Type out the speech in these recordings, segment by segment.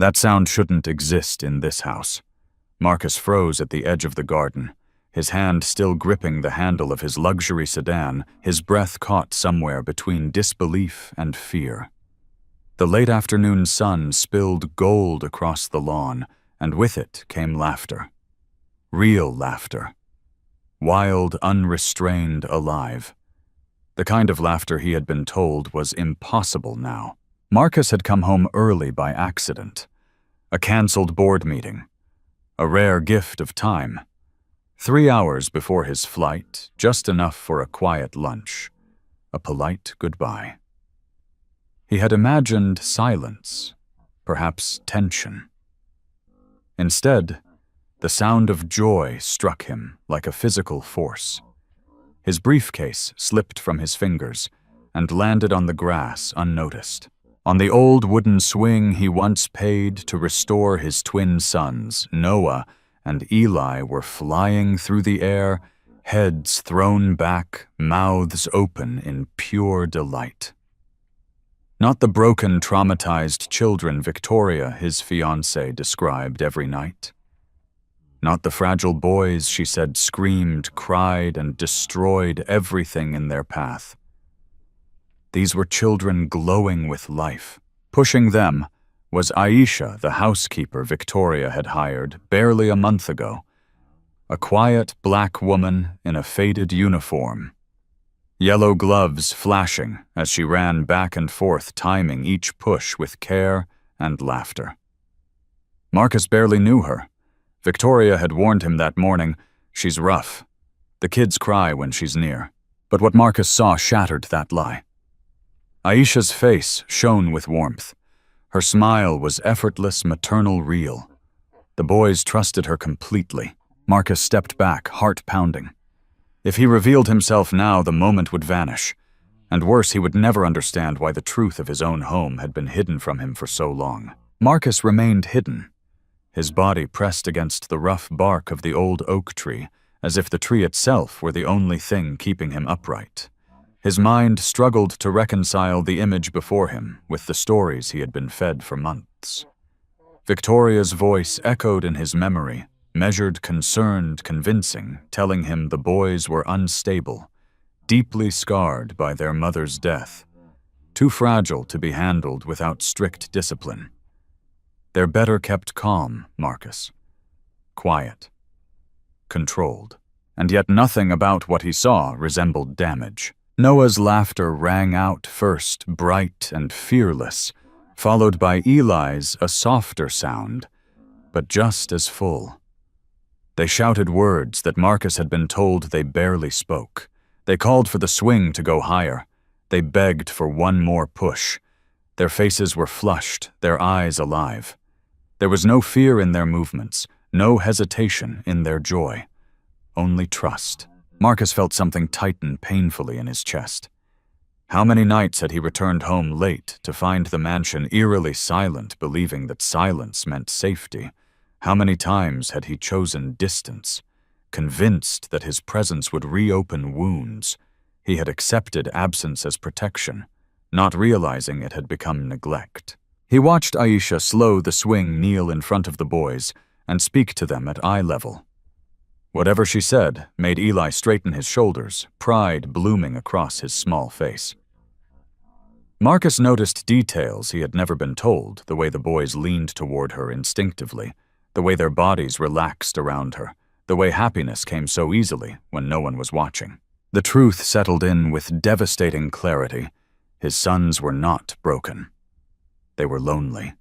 That sound shouldn't exist in this house. Marcus froze at the edge of the garden, his hand still gripping the handle of his luxury sedan, his breath caught somewhere between disbelief and fear. The late afternoon sun spilled gold across the lawn, and with it came laughter. Real laughter. Wild, unrestrained, alive. The kind of laughter he had been told was impossible now. Marcus had come home early by accident. A cancelled board meeting. A rare gift of time. 3 hours before his flight, just enough for a quiet lunch. A polite goodbye. He had imagined silence, perhaps tension. Instead, the sound of joy struck him like a physical force. His briefcase slipped from his fingers and landed on the grass unnoticed. On the old wooden swing he once paid to restore his twin sons, Noah and Eli, were flying through the air, heads thrown back, mouths open in pure delight. Not the broken, traumatized children Victoria, his fiancée, described every night. Not the fragile boys she said screamed, cried, and destroyed everything in their path. These were children glowing with life. Pushing them was Aisha, the housekeeper Victoria had hired barely a month ago. A quiet black woman in a faded uniform. Yellow gloves flashing as she ran back and forth, timing each push with care and laughter. Marcus barely knew her. Victoria had warned him that morning, "She's rough. The kids cry when she's near." But what Marcus saw shattered that lie. Aisha's face shone with warmth. Her smile was effortless, maternal, real. The boys trusted her completely. Marcus stepped back, heart pounding. If he revealed himself now, the moment would vanish. And worse, he would never understand why the truth of his own home had been hidden from him for so long. Marcus remained hidden, his body pressed against the rough bark of the old oak tree, as if the tree itself were the only thing keeping him upright. His mind struggled to reconcile the image before him with the stories he had been fed for months. Victoria's voice echoed in his memory, measured, concerned, convincing, telling him the boys were unstable, deeply scarred by their mother's death, too fragile to be handled without strict discipline. They're better kept calm, Marcus. Quiet. Controlled. And yet nothing about what he saw resembled damage. Noah's laughter rang out first, bright and fearless, followed by Eli's, a softer sound, but just as full. They shouted words that Marcus had been told they barely spoke. They called for the swing to go higher. They begged for one more push. Their faces were flushed, their eyes alive. There was no fear in their movements, no hesitation in their joy. Only trust. Marcus felt something tighten painfully in his chest. How many nights had he returned home late to find the mansion eerily silent, believing that silence meant safety? How many times had he chosen distance, convinced that his presence would reopen wounds? He had accepted absence as protection, not realizing it had become neglect. He watched Aisha slow the swing, kneel in front of the boys, and speak to them at eye level. Whatever she said made Eli straighten his shoulders, pride blooming across his small face. Marcus noticed details he had never been told, the way the boys leaned toward her instinctively, the way their bodies relaxed around her, the way happiness came so easily when no one was watching. The truth settled in with devastating clarity. His sons were not broken. They were lonely.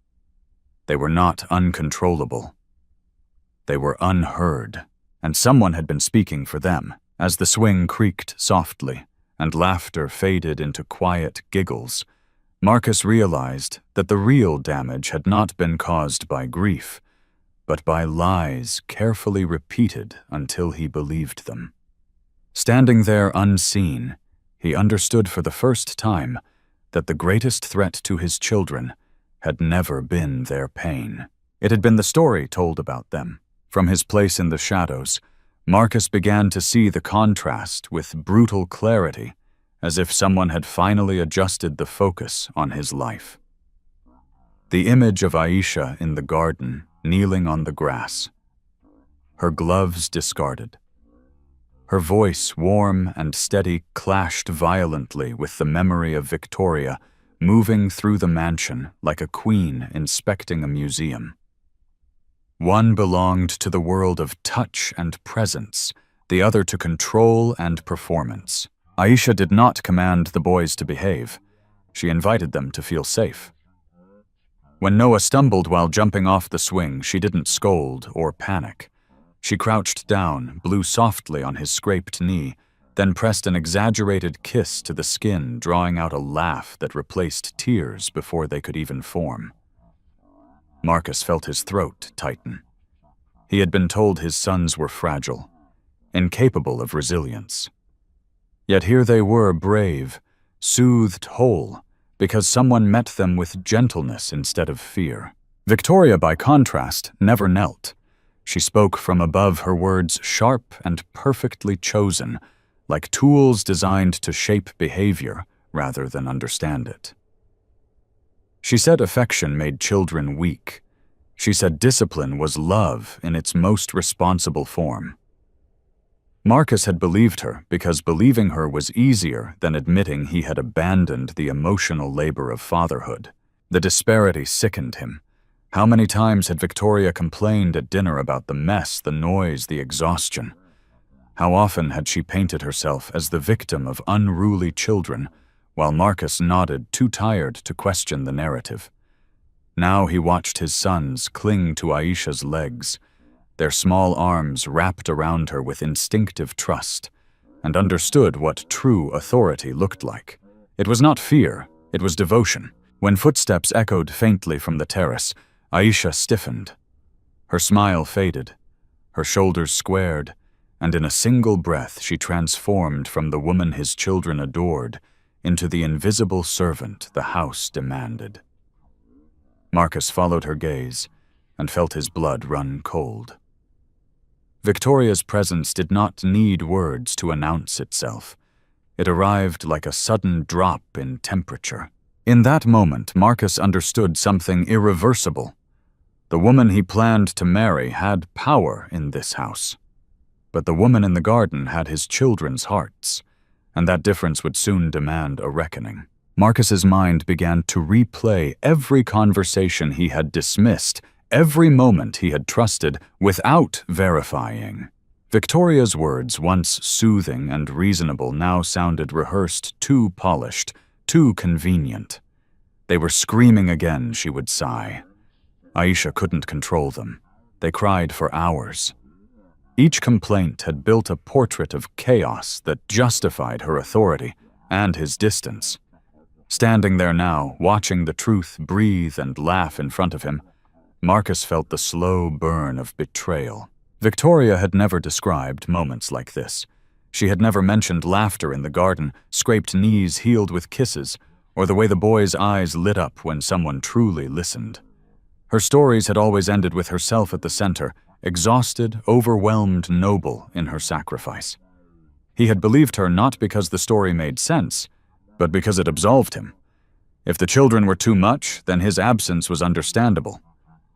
They were not uncontrollable. They were unheard, and someone had been speaking for them. As the swing creaked softly and laughter faded into quiet giggles, Marcus realized that the real damage had not been caused by grief, but by lies carefully repeated until he believed them. Standing there unseen, he understood for the first time that the greatest threat to his children had never been their pain. It had been the story told about them. From his place in the shadows, Marcus began to see the contrast with brutal clarity, as if someone had finally adjusted the focus on his life. The image of Aisha in the garden, kneeling on the grass, her gloves discarded. Her voice, warm and steady, clashed violently with the memory of Victoria, moving through the mansion like a queen inspecting a museum. One belonged to the world of touch and presence, the other to control and performance. Aisha did not command the boys to behave. She invited them to feel safe. When Noah stumbled while jumping off the swing, she didn't scold or panic. She crouched down, blew softly on his scraped knee, then pressed an exaggerated kiss to the skin, drawing out a laugh that replaced tears before they could even form. Marcus felt his throat tighten. He had been told his sons were fragile, incapable of resilience. Yet here they were, brave, soothed whole, because someone met them with gentleness instead of fear. Victoria, by contrast, never knelt. She spoke from above, her words sharp and perfectly chosen, like tools designed to shape behavior rather than understand it. She said affection made children weak. She said discipline was love in its most responsible form. Marcus had believed her because believing her was easier than admitting he had abandoned the emotional labor of fatherhood. The disparity sickened him. How many times had Victoria complained at dinner about the mess, the noise, the exhaustion? How often had she painted herself as the victim of unruly children, while Marcus nodded, too tired to question the narrative? Now he watched his sons cling to Aisha's legs, their small arms wrapped around her with instinctive trust, and understood what true authority looked like. It was not fear, it was devotion. When footsteps echoed faintly from the terrace, Aisha stiffened. Her smile faded, her shoulders squared, and in a single breath she transformed from the woman his children adored into the invisible servant the house demanded. Marcus followed her gaze and felt his blood run cold. Victoria's presence did not need words to announce itself. It arrived like a sudden drop in temperature. In that moment, Marcus understood something irreversible. The woman he planned to marry had power in this house. But the woman in the garden had his children's hearts, and that difference would soon demand a reckoning. Marcus's mind began to replay every conversation he had dismissed, every moment he had trusted without verifying. Victoria's words, once soothing and reasonable, now sounded rehearsed, too polished, too convenient. They were screaming again, she would sigh. Aisha couldn't control them. They cried for hours. Each complaint had built a portrait of chaos that justified her authority and his distance. Standing there now, watching the truth breathe and laugh in front of him, Marcus felt the slow burn of betrayal. Victoria had never described moments like this. She had never mentioned laughter in the garden, scraped knees healed with kisses, or the way the boys' eyes lit up when someone truly listened. Her stories had always ended with herself at the center, exhausted, overwhelmed, noble in her sacrifice. He had believed her not because the story made sense, but because it absolved him. If the children were too much, then his absence was understandable.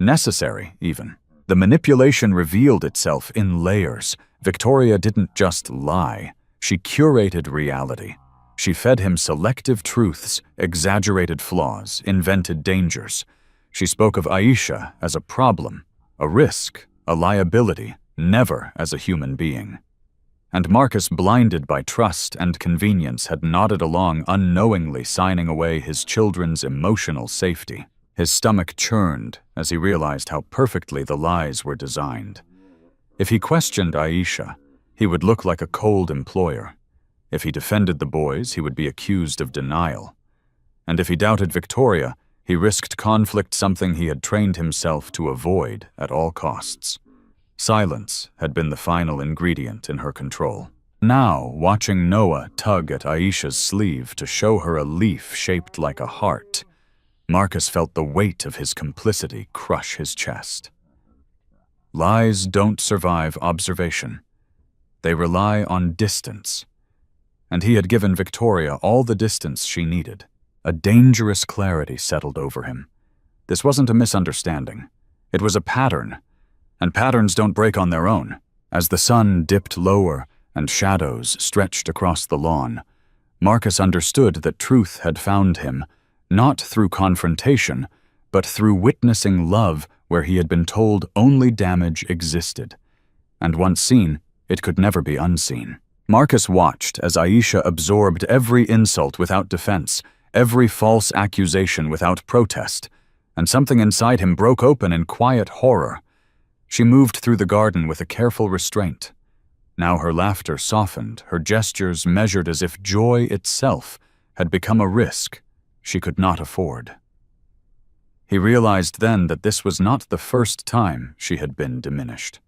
Necessary, even. The manipulation revealed itself in layers. Victoria didn't just lie. She curated reality. She fed him selective truths, exaggerated flaws, invented dangers. She spoke of Aisha as a problem, a risk, a liability, never as a human being. And Marcus, blinded by trust and convenience, had nodded along, unknowingly signing away his children's emotional safety. His stomach churned as he realized how perfectly the lies were designed. If he questioned Aisha, he would look like a cold employer. If he defended the boys, he would be accused of denial. And if he doubted Victoria, he risked conflict, something he had trained himself to avoid at all costs. Silence had been the final ingredient in her control. Now, watching Noah tug at Aisha's sleeve to show her a leaf shaped like a heart, Marcus felt the weight of his complicity crush his chest. Lies don't survive observation. They rely on distance. And he had given Victoria all the distance she needed. A dangerous clarity settled over him. This wasn't a misunderstanding. It was a pattern, and patterns don't break on their own. As the sun dipped lower and shadows stretched across the lawn, Marcus understood that truth had found him, not through confrontation, but through witnessing love where he had been told only damage existed. And once seen, it could never be unseen. Marcus watched as Aisha absorbed every insult without defense, every false accusation without protest, and something inside him broke open in quiet horror. She moved through the garden with a careful restraint. Now her laughter softened, her gestures measured as if joy itself had become a risk she could not afford. He realized then that this was not the first time she had been diminished.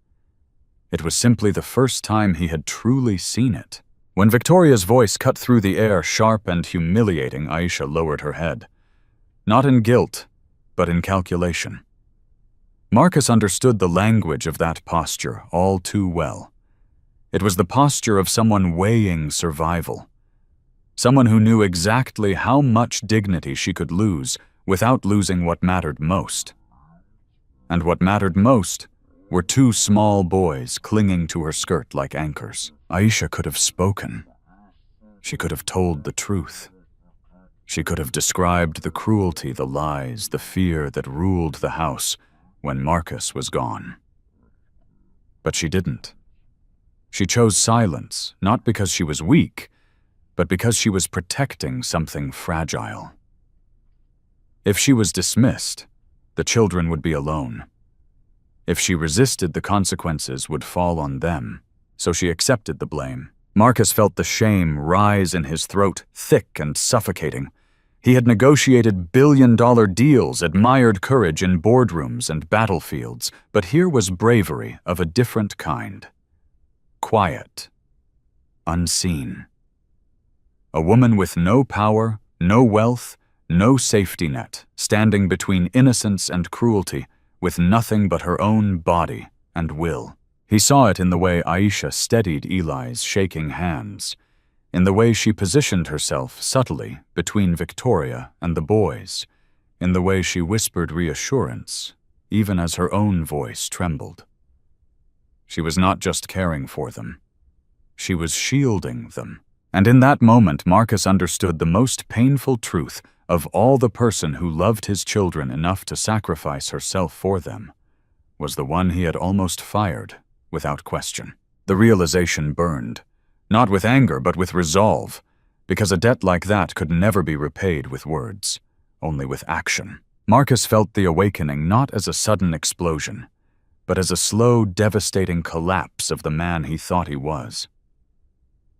It was simply the first time he had truly seen it. When Victoria's voice cut through the air, sharp and humiliating, Aisha lowered her head. Not in guilt, but in calculation. Marcus understood the language of that posture all too well. It was the posture of someone weighing survival. Someone who knew exactly how much dignity she could lose without losing what mattered most. And what mattered most were two small boys clinging to her skirt like anchors. Aisha could have spoken. She could have told the truth. She could have described the cruelty, the lies, the fear that ruled the house when Marcus was gone. But she didn't. She chose silence, not because she was weak, but because she was protecting something fragile. If she was dismissed, the children would be alone. If she resisted, the consequences would fall on them, so she accepted the blame. Marcus felt the shame rise in his throat, thick and suffocating. He had negotiated billion-dollar deals, admired courage in boardrooms and battlefields, but here was bravery of a different kind. Quiet. Unseen. A woman with no power, no wealth, no safety net, standing between innocence and cruelty, with nothing but her own body and will. He saw it in the way Aisha steadied Eli's shaking hands, in the way she positioned herself subtly between Victoria and the boys, in the way she whispered reassurance, even as her own voice trembled. She was not just caring for them. She was shielding them. And in that moment, Marcus understood the most painful truth of all. The person who loved his children enough to sacrifice herself for them was the one he had almost fired without question. The realization burned, not with anger but with resolve, because a debt like that could never be repaid with words, only with action. Marcus felt the awakening not as a sudden explosion, but as a slow, devastating collapse of the man he thought he was.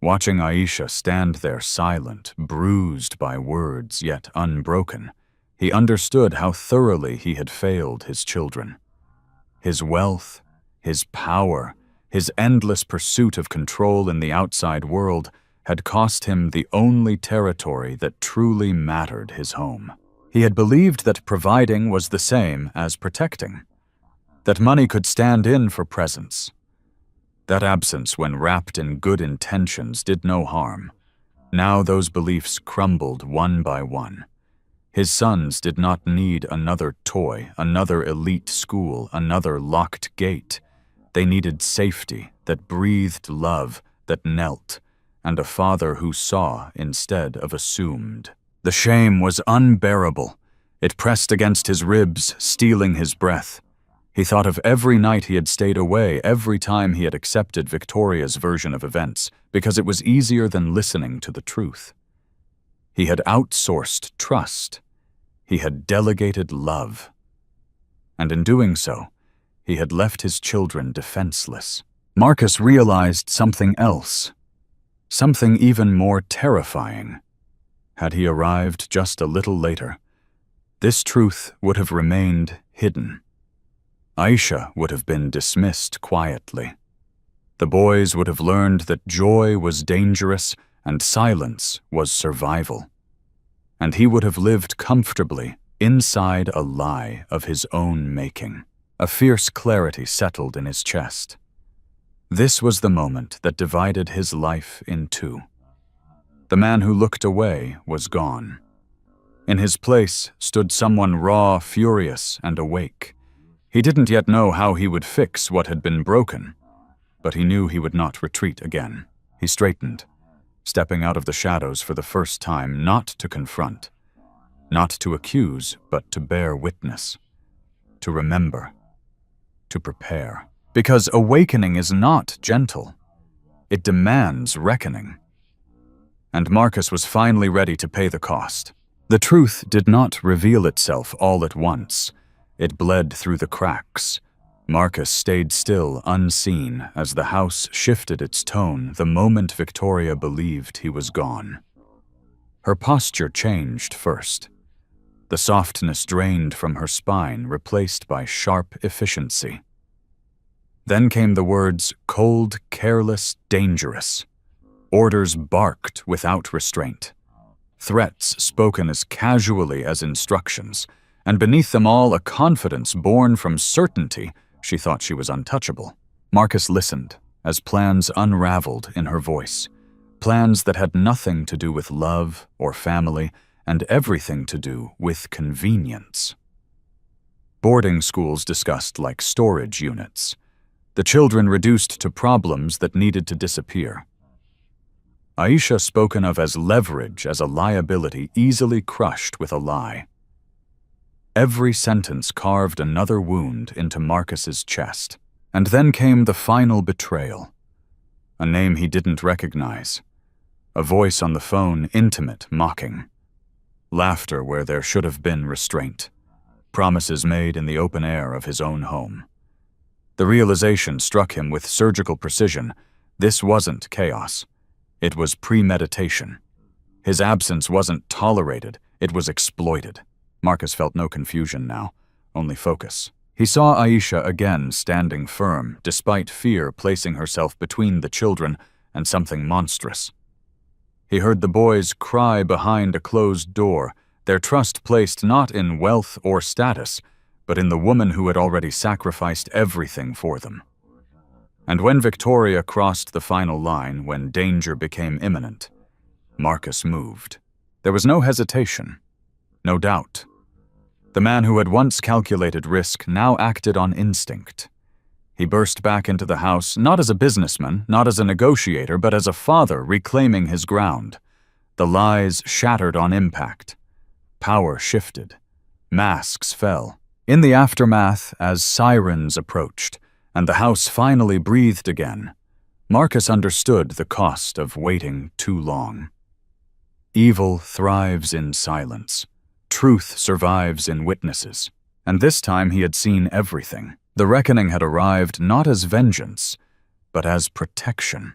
Watching Aisha stand there silent, bruised by words yet unbroken, he understood how thoroughly he had failed his children. His wealth, his power, his endless pursuit of control in the outside world had cost him the only territory that truly mattered: his home. He had believed that providing was the same as protecting, that money could stand in for presence. That absence, when wrapped in good intentions, did no harm. Now those beliefs crumbled one by one. His sons did not need another toy, another elite school, another locked gate. They needed safety that breathed love, that knelt, and a father who saw instead of assumed. The shame was unbearable. It pressed against his ribs, stealing his breath. He thought of every night he had stayed away, every time he had accepted Victoria's version of events, because it was easier than listening to the truth. He had outsourced trust. He had delegated love. And in doing so, he had left his children defenseless. Marcus realized something else, something even more terrifying. Had he arrived just a little later, this truth would have remained hidden. Aisha would have been dismissed quietly. The boys would have learned that joy was dangerous and silence was survival. And he would have lived comfortably inside a lie of his own making. A fierce clarity settled in his chest. This was the moment that divided his life in two. The man who looked away was gone. In his place stood someone raw, furious, and awake. He didn't yet know how he would fix what had been broken, but he knew he would not retreat again. He straightened, stepping out of the shadows for the first time, not to confront, not to accuse, but to bear witness, to remember, to prepare. Because awakening is not gentle. It demands reckoning. And Marcus was finally ready to pay the cost. The truth did not reveal itself all at once. It bled through the cracks. Marcus stayed still, unseen, as the house shifted its tone the moment Victoria believed he was gone. Her posture changed first. The softness drained from her spine, replaced by sharp efficiency. Then came the words, cold, careless, dangerous. Orders barked without restraint. Threats spoken as casually as instructions, and beneath them all a confidence born from certainty she thought she was untouchable. Marcus listened as plans unraveled in her voice, plans that had nothing to do with love or family and everything to do with convenience. Boarding schools discussed like storage units. The children reduced to problems that needed to disappear. Aisha spoken of as leverage, as a liability easily crushed with a lie. Every sentence carved another wound into Marcus's chest. And then came the final betrayal. A name he didn't recognize. A voice on the phone, intimate, mocking. Laughter where there should have been restraint. Promises made in the open air of his own home. The realization struck him with surgical precision. This wasn't chaos. It was premeditation. His absence wasn't tolerated, it was exploited. Marcus felt no confusion now, only focus. He saw Aisha again standing firm, despite fear placing herself between the children and something monstrous. He heard the boys cry behind a closed door, their trust placed not in wealth or status, but in the woman who had already sacrificed everything for them. And when Victoria crossed the final line, when danger became imminent, Marcus moved. There was no hesitation, no doubt. The man who had once calculated risk now acted on instinct. He burst back into the house, not as a businessman, not as a negotiator, but as a father reclaiming his ground. The lies shattered on impact. Power shifted. Masks fell. In the aftermath, as sirens approached, and the house finally breathed again, Marcus understood the cost of waiting too long. Evil thrives in silence. Truth survives in witnesses. And this time he had seen everything. The reckoning had arrived not as vengeance, but as protection.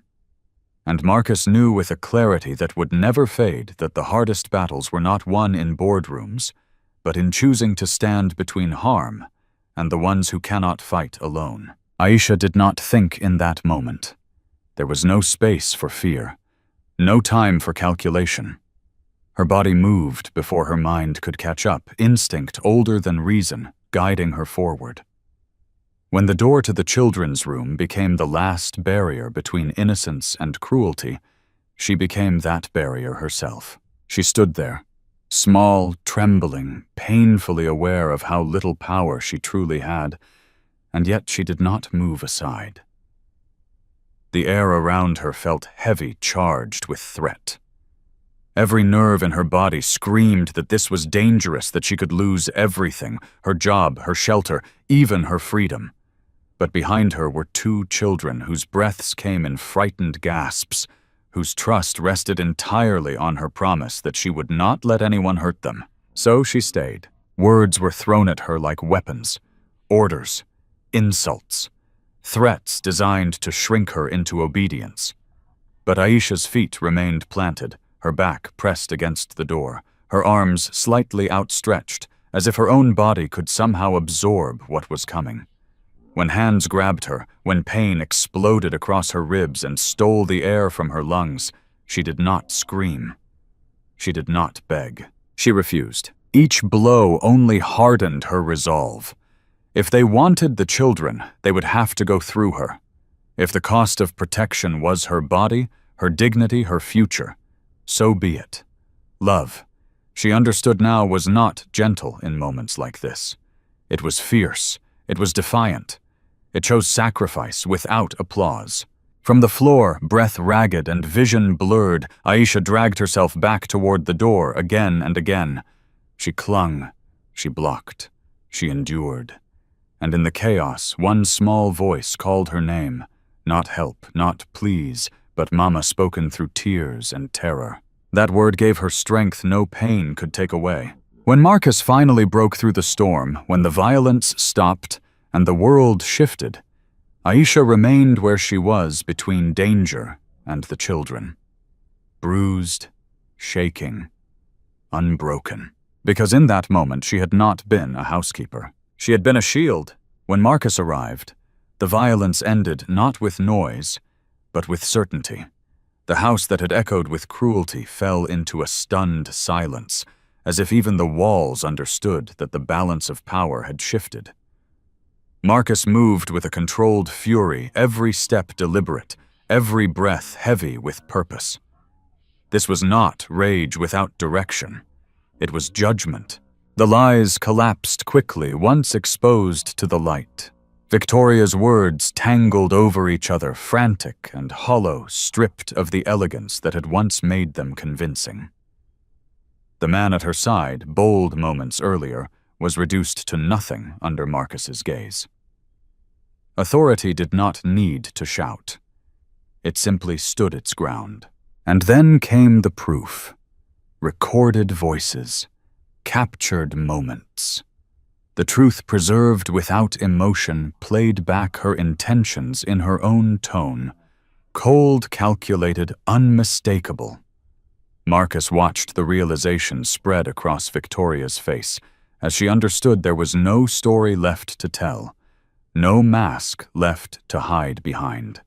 And Marcus knew with a clarity that would never fade that the hardest battles were not won in boardrooms, but in choosing to stand between harm and the ones who cannot fight alone. Aisha did not think in that moment. There was no space for fear, no time for calculation. Her body moved before her mind could catch up, instinct older than reason, guiding her forward. When the door to the children's room became the last barrier between innocence and cruelty, she became that barrier herself. She stood there, small, trembling, painfully aware of how little power she truly had, and yet she did not move aside. The air around her felt heavy, charged with threat. Every nerve in her body screamed that this was dangerous, that she could lose everything, her job, her shelter, even her freedom. But behind her were two children whose breaths came in frightened gasps, whose trust rested entirely on her promise that she would not let anyone hurt them. So she stayed. Words were thrown at her like weapons, orders, insults, threats designed to shrink her into obedience. But Aisha's feet remained planted, her back pressed against the door, her arms slightly outstretched, as if her own body could somehow absorb what was coming. When hands grabbed her, when pain exploded across her ribs and stole the air from her lungs, she did not scream. She did not beg. She refused. Each blow only hardened her resolve. If they wanted the children, they would have to go through her. If the cost of protection was her body, her dignity, her future, so be it. Love, She understood now was not gentle in moments like this. It was fierce. It was defiant. It chose sacrifice without applause. From the floor, breath ragged and vision blurred, Aisha dragged herself back toward the door again and again. She clung. She blocked. She endured. And in the chaos, one small voice called her name. Not help, not please, but Mama spoken through tears and terror. That word gave her strength no pain could take away. When Marcus finally broke through the storm, when the violence stopped and the world shifted, Aisha remained where she was between danger and the children. Bruised, shaking, unbroken. Because in that moment she had not been a housekeeper. She had been a shield. When Marcus arrived, the violence ended not with noise, but with certainty. The house that had echoed with cruelty fell into a stunned silence, as if even the walls understood that the balance of power had shifted. Marcus moved with a controlled fury, every step deliberate, every breath heavy with purpose. This was not rage without direction. It was judgment. The lies collapsed quickly once exposed to the light. Victoria's words tangled over each other, frantic and hollow, stripped of the elegance that had once made them convincing. The man at her side, bold moments earlier, was reduced to nothing under Marcus's gaze. Authority did not need to shout. It simply stood its ground. And then came the proof. Recorded voices. Captured moments. The truth preserved without emotion played back her intentions in her own tone. Cold, calculated, unmistakable. Marcus watched the realization spread across Victoria's face as she understood there was no story left to tell, no mask left to hide behind.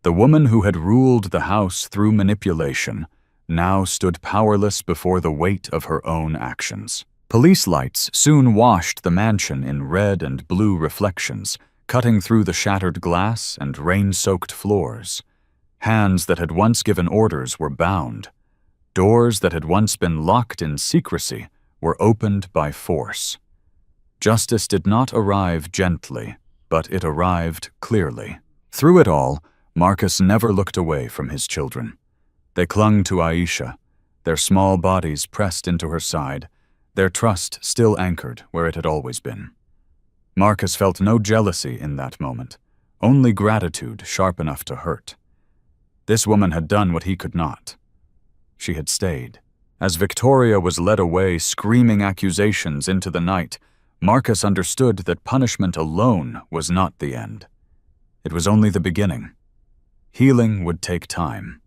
The woman who had ruled the house through manipulation now stood powerless before the weight of her own actions. Police lights soon washed the mansion in red and blue reflections, cutting through the shattered glass and rain-soaked floors. Hands that had once given orders were bound. Doors that had once been locked in secrecy were opened by force. Justice did not arrive gently, but it arrived clearly. Through it all, Marcus never looked away from his children. They clung to Aisha, their small bodies pressed into her side, their trust still anchored where it had always been. Marcus felt no jealousy in that moment, only gratitude sharp enough to hurt. This woman had done what he could not. She had stayed. As Victoria was led away, screaming accusations into the night, Marcus understood that punishment alone was not the end. It was only the beginning. Healing would take time.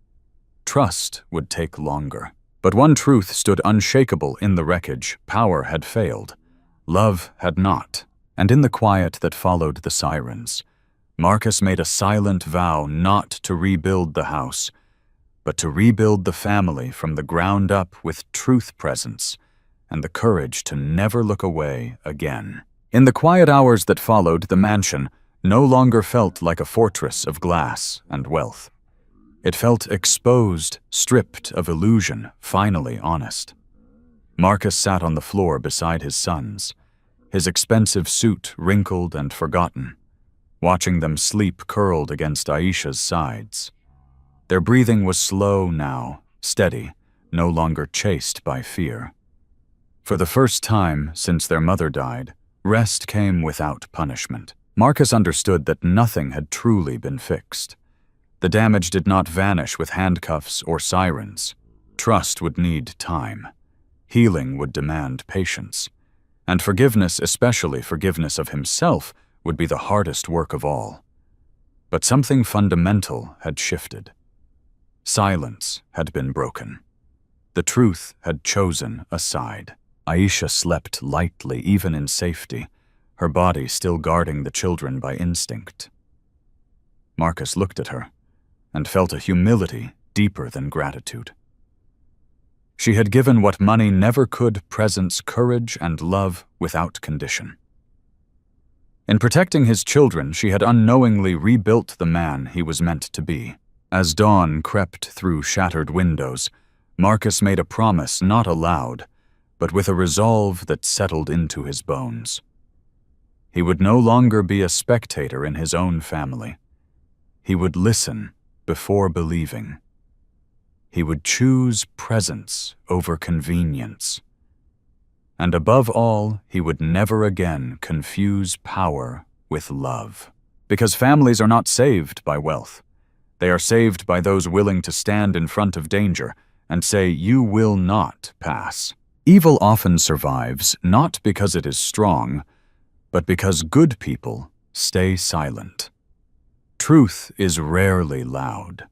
Trust would take longer. But one truth stood unshakable in the wreckage. Power had failed. Love had not. And in the quiet that followed the sirens, Marcus made a silent vow not to rebuild the house, but to rebuild the family from the ground up with truth presence and the courage to never look away again. In the quiet hours that followed, the mansion no longer felt like a fortress of glass and wealth. It felt exposed, stripped of illusion, finally honest. Marcus sat on the floor beside his sons, his expensive suit wrinkled and forgotten, watching them sleep curled against Aisha's sides. Their breathing was slow now, steady, no longer chased by fear. For the first time since their mother died, rest came without punishment. Marcus understood that nothing had truly been fixed. The damage did not vanish with handcuffs or sirens. Trust would need time. Healing would demand patience. And forgiveness, especially forgiveness of himself, would be the hardest work of all. But something fundamental had shifted. Silence had been broken. The truth had chosen a side. Aisha slept lightly, even in safety, her body still guarding the children by instinct. Marcus looked at her and felt a humility deeper than gratitude. She had given what money never could: presence, courage, and love without condition. In protecting his children, she had unknowingly rebuilt the man he was meant to be. As dawn crept through shattered windows, Marcus made a promise not aloud, but with a resolve that settled into his bones. He would no longer be a spectator in his own family. He would listen before believing. He would choose presence over convenience. And above all, he would never again confuse power with love. Because families are not saved by wealth. They are saved by those willing to stand in front of danger and say, "You will not pass." Evil often survives not because it is strong, but because good people stay silent. Truth is rarely loud.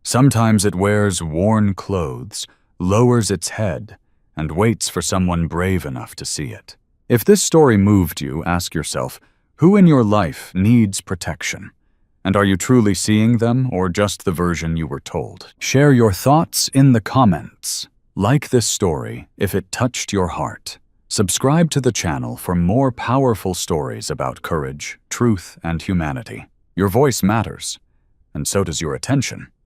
Sometimes it wears worn clothes, lowers its head, and waits for someone brave enough to see it. If this story moved you, ask yourself, who in your life needs protection? And are you truly seeing them, or just the version you were told? Share your thoughts in the comments. Like this story if it touched your heart. Subscribe to the channel for more powerful stories about courage, truth, and humanity. Your voice matters, and so does your attention.